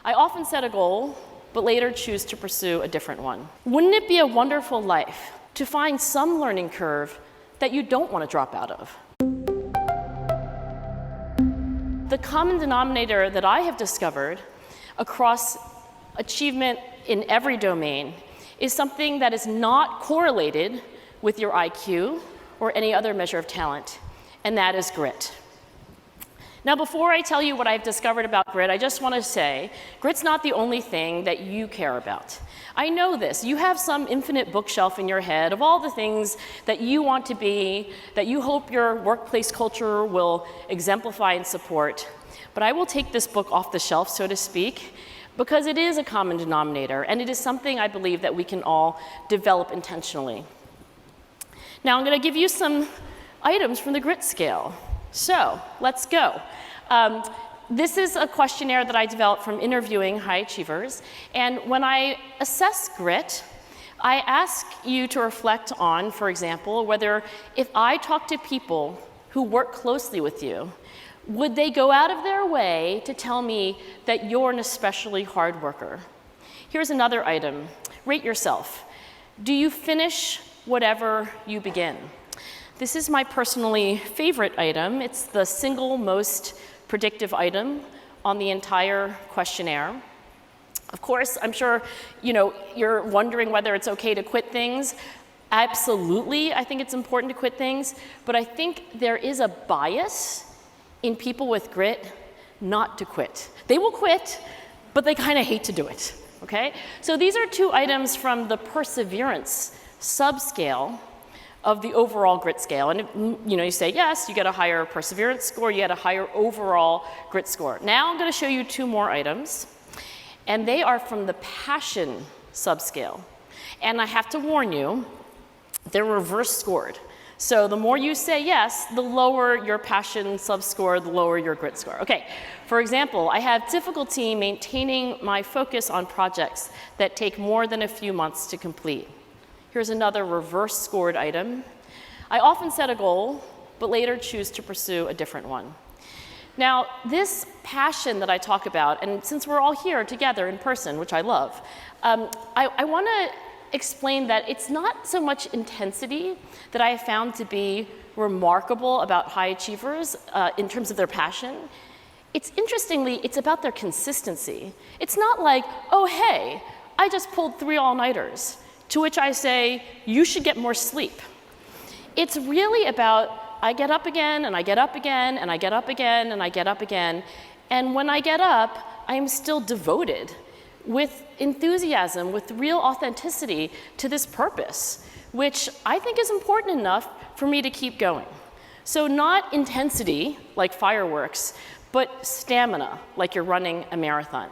I often set a goal, but later choose to pursue a different one. Wouldn't it be a wonderful life to find some learning curve that you don't want to drop out of? The common denominator that I have discovered across achievement in every domain is something that is not correlated with your IQ or any other measure of talent, and that is grit. Now, before I tell you what I've discovered about grit, I just want to say, grit's not the only thing that you care about. I know this. You have some infinite bookshelf in your head of all the things that you want to be, that you hope your workplace culture will exemplify and support. But I will take this book off the shelf, so to speak, because it is a common denominator, and it is something I believe that we can all develop intentionally. Now, I'm going to give you some items from the grit scale. So, let's go. This is a questionnaire that I developed from interviewing high achievers, and when I assess grit, I ask you to reflect on, for example, whether if I talk to people who work closely with you, would they go out of their way to tell me that you're an especially hard worker? Here's another item. Rate yourself. Do you finish whatever you begin? This is my personally favorite item. It's the single most predictive item on the entire questionnaire. Of course, I'm sure you're wondering whether it's okay to quit things. Absolutely, I think it's important to quit things, but I think there is a bias in people with grit not to quit. They will quit, but they kind of hate to do it, okay? So these are two items from the perseverance subscale of the overall grit scale. And you say yes, you get a higher perseverance score, you get a higher overall grit score. Now I'm going to show you two more items, and they are from the passion subscale. And I have to warn you, they're reverse scored. So the more you say yes, the lower your passion subscore, the lower your grit score. Okay, for example, I have difficulty maintaining my focus on projects that take more than a few months to complete. Here's another reverse scored item. I often set a goal, but later choose to pursue a different one. Now, this passion that I talk about, and since we're all here together in person, which I love, I want to explain that it's not so much intensity that I have found to be remarkable about high achievers in terms of their passion. It's about their consistency. It's not like, oh, hey, I just pulled 3 all-nighters. To which I say, you should get more sleep. It's really about, I get up again, and I get up again, and I get up again, and I get up again. And when I get up, I am still devoted with enthusiasm, with real authenticity to this purpose, which I think is important enough for me to keep going. So not intensity, like fireworks, but stamina, like you're running a marathon.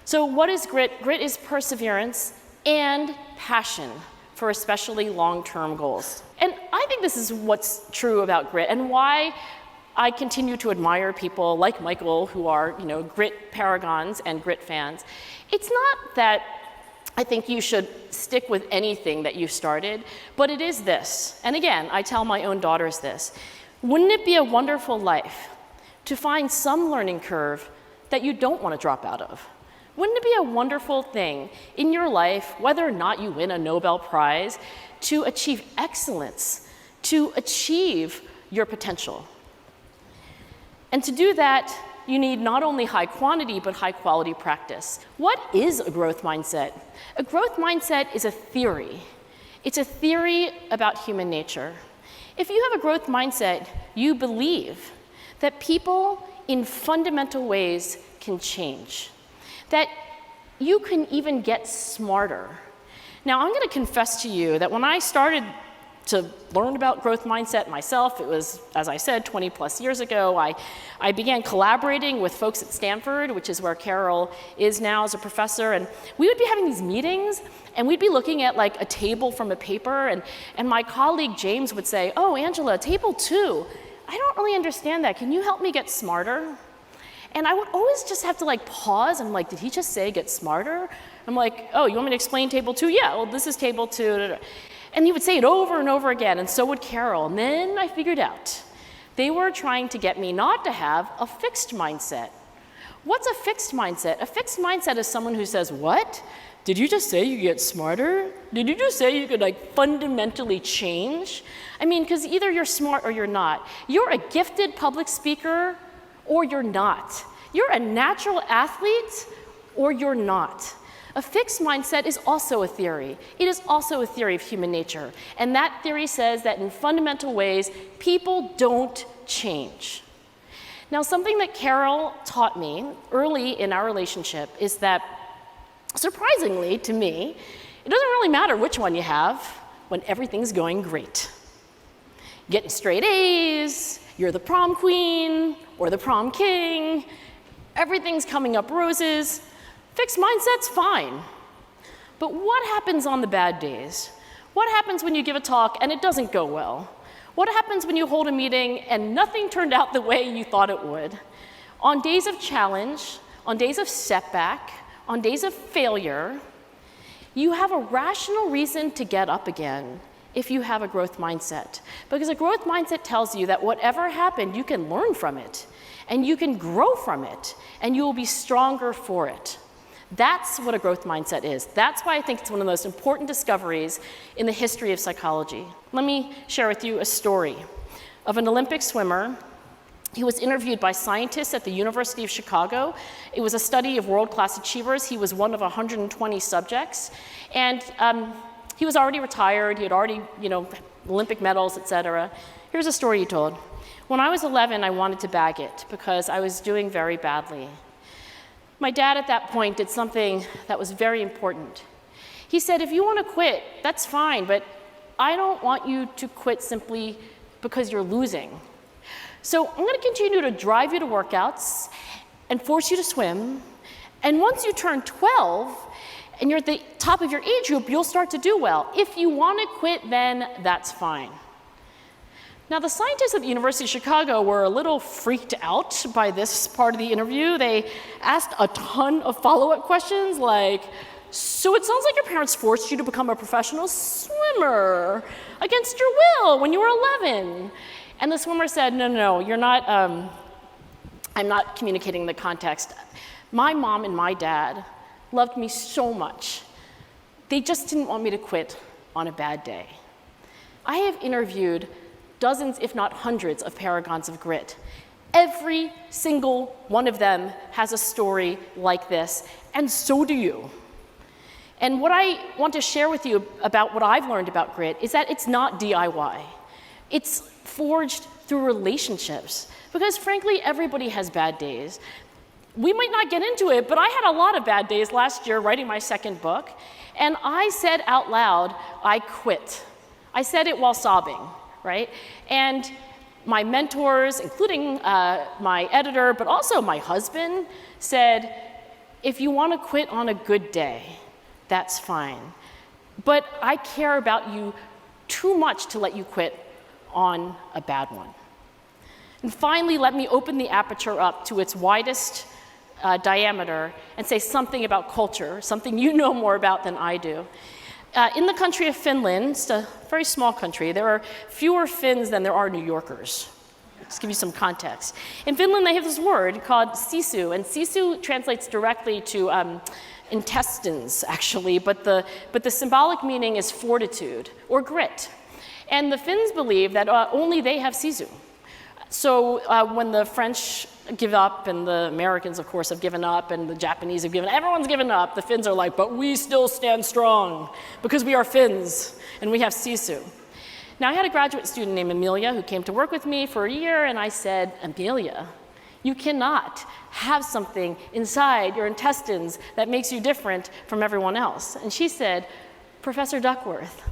So what is grit? Grit is perseverance and passion for especially long-term goals. And I think this is what's true about grit and why I continue to admire people like Michael who are, grit paragons and grit fans. It's not that I think you should stick with anything that you started, but it is this. And again, I tell my own daughters this. Wouldn't it be a wonderful life to find some learning curve that you don't want to drop out of? Wouldn't it be a wonderful thing in your life, whether or not you win a Nobel Prize, to achieve excellence, to achieve your potential? And to do that, you need not only high quantity, but high quality practice. What is a growth mindset? A growth mindset is a theory. It's a theory about human nature. If you have a growth mindset, you believe that people in fundamental ways can change, that you can even get smarter. Now, I'm going to confess to you that when I started to learn about growth mindset myself, it was, as I said, 20 plus years ago. I began collaborating with folks at Stanford, which is where Carol is now as a professor, and we would be having these meetings, and we'd be looking at like a table from a paper, and my colleague James would say, oh, Angela, table 2, I don't really understand that. Can you help me get smarter? And I would always just have to like pause. I'm like, did he just say get smarter? I'm like, oh, you want me to explain table 2? Yeah, well, this is table 2. And he would say it over and over again, and so would Carol. And then I figured out they were trying to get me not to have a fixed mindset. What's a fixed mindset? A fixed mindset is someone who says, what? Did you just say you get smarter? Did you just say you could like fundamentally change? I mean, because either you're smart or you're not. You're a gifted public speaker or you're not. You're a natural athlete or you're not. A fixed mindset is also a theory. It is also a theory of human nature. And that theory says that in fundamental ways, people don't change. Now, something that Carol taught me early in our relationship is that, surprisingly to me, it doesn't really matter which one you have when everything's going great. Getting straight A's, you're the prom queen or the prom king, everything's coming up roses. Fixed mindset's fine. But what happens on the bad days? What happens when you give a talk and it doesn't go well? What happens when you hold a meeting and nothing turned out the way you thought it would? On days of challenge, on days of setback, on days of failure, you have a rational reason to get up again if you have a growth mindset. Because a growth mindset tells you that whatever happened, you can learn from it, and you can grow from it, and you will be stronger for it. That's what a growth mindset is. That's why I think it's one of the most important discoveries in the history of psychology. Let me share with you a story of an Olympic swimmer. He was interviewed by scientists at the University of Chicago. It was a study of world-class achievers. He was one of 120 subjects. And he was already retired. He had already, Olympic medals, et cetera. Here's a story he told. When I was 11, I wanted to bag it because I was doing very badly. My dad at that point did something that was very important. He said, if you want to quit, that's fine, but I don't want you to quit simply because you're losing. So I'm going to continue to drive you to workouts and force you to swim. And once you turn 12 and you're at the top of your age group, you'll start to do well. If you want to quit, then that's fine. Now, the scientists at the University of Chicago were a little freaked out by this part of the interview. They asked a ton of follow-up questions like, so it sounds like your parents forced you to become a professional swimmer against your will when you were 11. And the swimmer said, no, you're not, I'm not communicating the context. My mom and my dad loved me so much. They just didn't want me to quit on a bad day. I have interviewed dozens, if not hundreds, of paragons of grit. Every single one of them has a story like this, and so do you. And what I want to share with you about what I've learned about grit is that it's not DIY. It's forged through relationships, because frankly, everybody has bad days. We might not get into it, but I had a lot of bad days last year writing my second book, and I said out loud, I quit. I said it while sobbing. Right? And my mentors, including my editor, but also my husband, said, if you want to quit on a good day, that's fine. But I care about you too much to let you quit on a bad one. And finally, let me open the aperture up to its widest diameter and say something about culture, something you know more about than I do. In the country of Finland, it's a very small country, there are fewer Finns than there are New Yorkers. Let's give you some context. In Finland, they have this word called sisu, and sisu translates directly to intestines, actually, but the symbolic meaning is fortitude or grit. And the Finns believe that only they have sisu. So when the French give up, and the Americans, of course, have given up, and the Japanese have given up, everyone's given up, the Finns are like, but we still stand strong because we are Finns and we have sisu. Now, I had a graduate student named Amelia who came to work with me for a year, and I said, Amelia, you cannot have something inside your intestines that makes you different from everyone else. And she said, Professor Duckworth,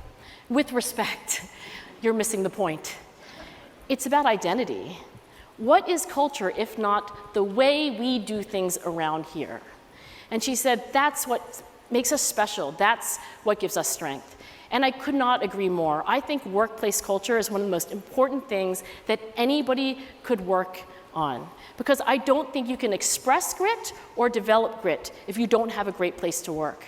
with respect, you're missing the point. It's about identity. What is culture if not the way we do things around here? And she said, that's what makes us special. That's what gives us strength. And I could not agree more. I think workplace culture is one of the most important things that anybody could work on. Because I don't think you can express grit or develop grit if you don't have a great place to work.